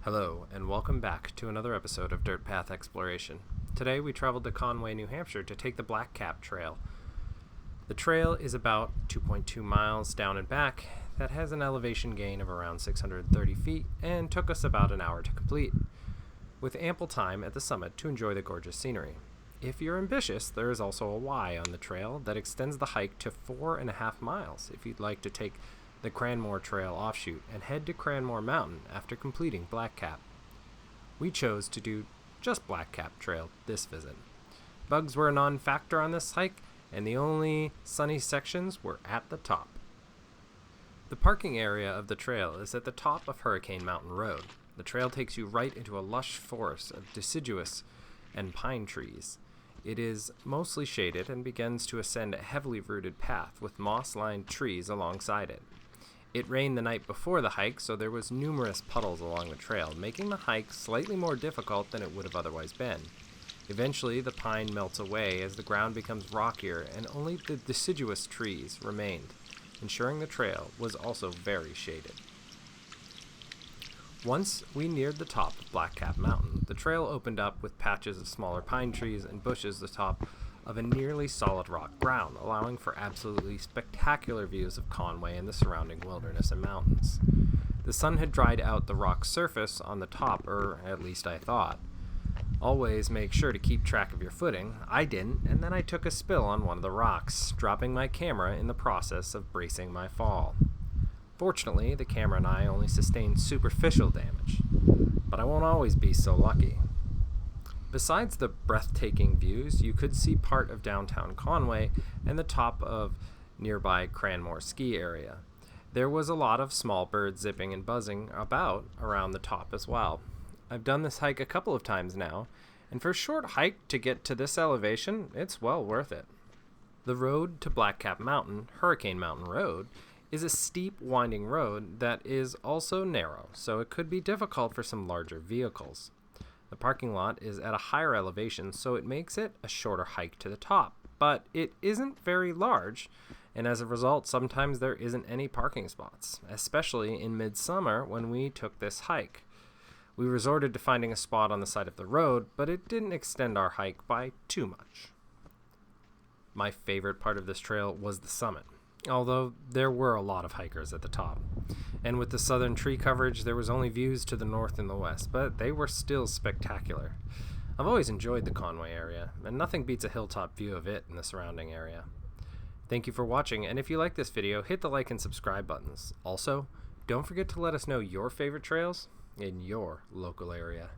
Hello, and welcome back to another episode of Dirt Path Exploration. Today we traveled to Conway, New Hampshire to take the Black Cap Trail. The trail is about 2.2 miles down and back that has an elevation gain of around 630 feet and took us about an hour to complete, with ample time at the summit to enjoy the gorgeous scenery. If you're ambitious, there is also a Y on the trail that extends the hike to 4.5 miles if you'd like to take the Cranmore Trail offshoot and head to Cranmore Mountain after completing Black Cap. We chose to do just Black Cap Trail this visit. Bugs were a non-factor on this hike, and the only sunny sections were at the top. The parking area of the trail is at the top of Hurricane Mountain Road. The trail takes you right into a lush forest of deciduous and pine trees. It is mostly shaded and begins to ascend a heavily rooted path with moss-lined trees alongside it. It rained the night before the hike, so there was numerous puddles along the trail, making the hike slightly more difficult than it would have otherwise been. Eventually, the pine melts away as the ground becomes rockier and only the deciduous trees remained, ensuring the trail was also very shaded. Once we neared the top of Black Cap Mountain, the trail opened up with patches of smaller pine trees and bushes atop of a nearly solid rock ground, allowing for absolutely spectacular views of Conway and the surrounding wilderness and mountains. The sun had dried out the rock surface on the top, or at least I thought. Always make sure to keep track of your footing. I didn't, and then I took a spill on one of the rocks, dropping my camera in the process of bracing my fall. Fortunately, the camera and I only sustained superficial damage, but I won't always be so lucky. Besides the breathtaking views, you could see part of downtown Conway and the top of nearby Cranmore ski area. There was a lot of small birds zipping and buzzing about around the top as well. I've done this hike a couple of times now, and for a short hike to get to this elevation, it's well worth it. The road to Black Cap Mountain, Hurricane Mountain Road, is a steep, winding road that is also narrow, so it could be difficult for some larger vehicles. The parking lot is at a higher elevation, so it makes it a shorter hike to the top, but it isn't very large, and as a result, sometimes there isn't any parking spots, especially in midsummer when we took this hike. We resorted to finding a spot on the side of the road, but it didn't extend our hike by too much. My favorite part of this trail was the summit, although there were a lot of hikers at the top. And with the southern tree coverage, there was only views to the north and the west, but they were still spectacular. I've always enjoyed the Conway area, and nothing beats a hilltop view of it in the surrounding area. Thank you for watching, and if you like this video, hit the like and subscribe buttons. Also, don't forget to let us know your favorite trails in your local area.